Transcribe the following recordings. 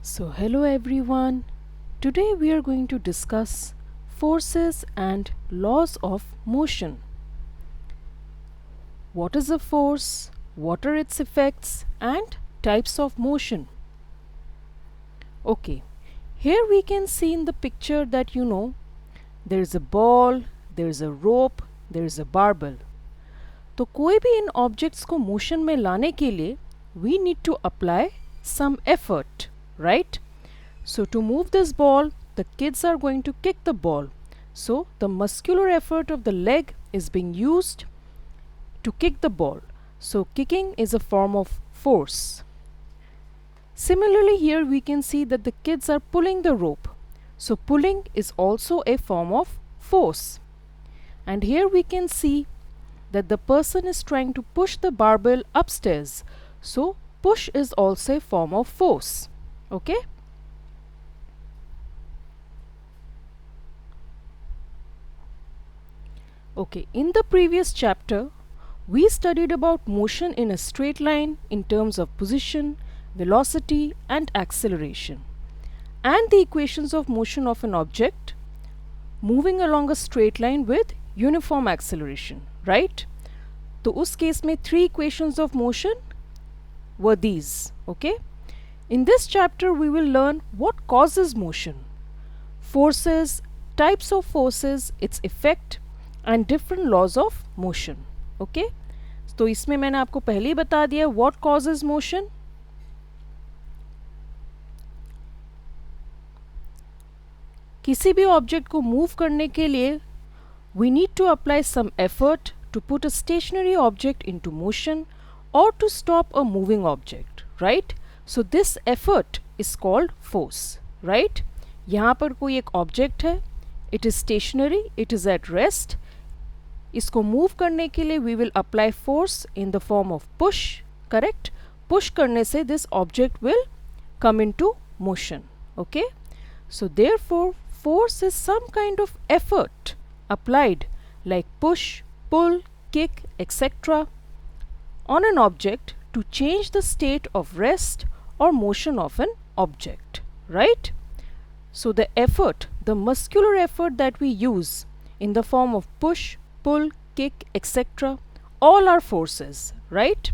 So, hello everyone. Today we are going to discuss forces and laws of motion. What is a force? What are its effects and types of motion? Okay, here we can see in the picture that there is a ball, there is a rope, there is a barbell. तो कोई भी इन objects को motion में लाने के लिए we need to apply some effort, right? So to move this ball, the kids are going to kick the ball. So the muscular effort of the leg is being used to kick the ball. So kicking is a form of force. Similarly, here we can see that the kids are pulling the rope. So pulling is also a form of force. And here we can see that the person is trying to push the barbell upstairs. So push is also a form of force. Okay? Okay, in the previous chapter, we studied about motion in a straight line in terms of position, velocity and acceleration, and the equations of motion of an object moving along a straight line with uniform acceleration, right? तो उस case में 3 equations of motion were these, okay? In this chapter, we will learn what causes motion, forces, types of forces, its effect and different laws of motion. Okay? तो इसमें मैंने आपको पहले ही बता दिया what causes motion. किसी भी ऑब्जेक्ट को मूव करने के लिए we need to apply some effort to put a stationary object into motion or to stop a moving object, right? So this effort is called force, right? यहाँ पर कोई एक ऑब्जेक्ट है, it is stationary, it is at rest. इसको move करने के लिए we will apply force in the form of push, correct? Push करने से this object will come into motion, okay? So therefore force is some kind of effort applied like push, pull, kick, etc. on an object to change the state of rest or motion of an object, right? So the effort, the muscular effort that we use in the form of push, pull, kick, etc. all are forces, right?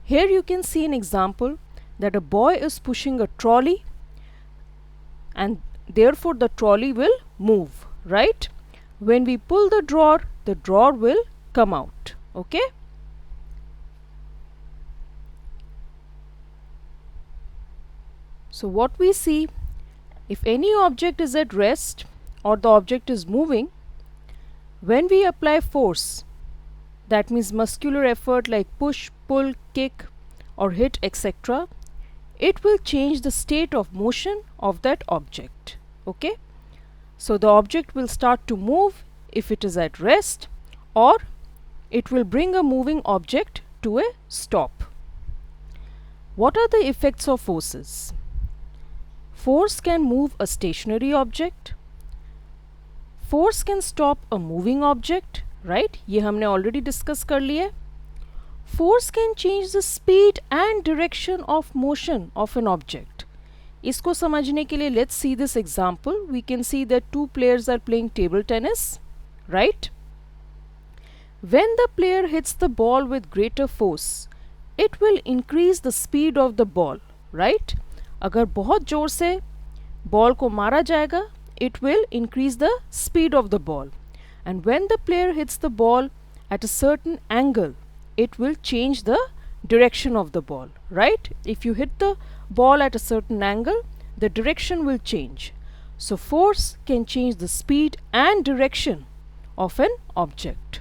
Here you can see an example that a boy is pushing a trolley and therefore the trolley will move, right? When we pull the drawer will come out, okay? So what we see, if any object is at rest or the object is moving, when we apply force, that means muscular effort like push, pull, kick or hit, etc., it will change the state of motion of that object, okay? So the object will start to move if it is at rest, or it will bring a moving object to a stop. What are the effects of forces? Force can move a stationary object. Force can stop a moving object, right? ये हमने already discuss कर लिया. Force can change the speed and direction of motion of an object. इसको समझने के लिए let's see this example. We can see that 2 players are playing table tennis, right? When the player hits the ball with greater force, it will increase the speed of the ball, right? अगर बहुत जोर से ball को मारा जाएगा, it will increase the speed of the ball. And when the player hits the ball at a certain angle, it will change the direction of the ball, right? If you hit the ball at a certain angle, the direction will change. So force can change the speed and direction of an object.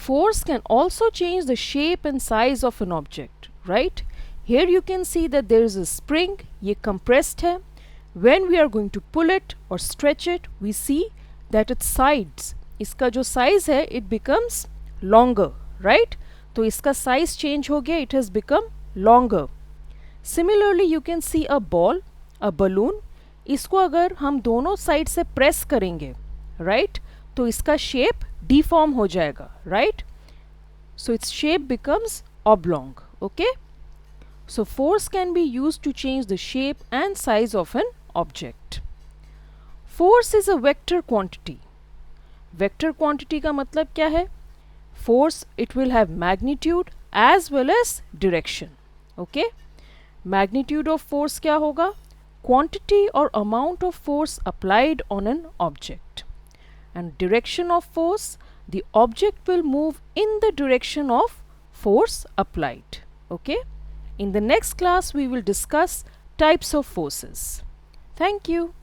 Force can also change the shape and size of an object, right? Here you can see that there is a spring, ये compressed है. When we are going to pull it or stretch it, we see that its sides, इसका जो size है, it becomes longer, right? तो इसका size change हो गया, it has become longer. Similarly, you can see a ball, a balloon. इसको अगर हम दोनों side से press करेंगे, right? तो इसका shape deform हो जाएगा, right? So its shape becomes oblong, Okay? So force can be used to change the shape and size of an object. Force is a vector quantity. Vector quantity का मतलब क्या है? Force, it will have magnitude as well as direction. Okay? Magnitude of force क्या होगा? Quantity or amount of force applied on an object. And direction of force, the object will move in the direction of force applied. Okay? In the next class, we will discuss types of forces. Thank you.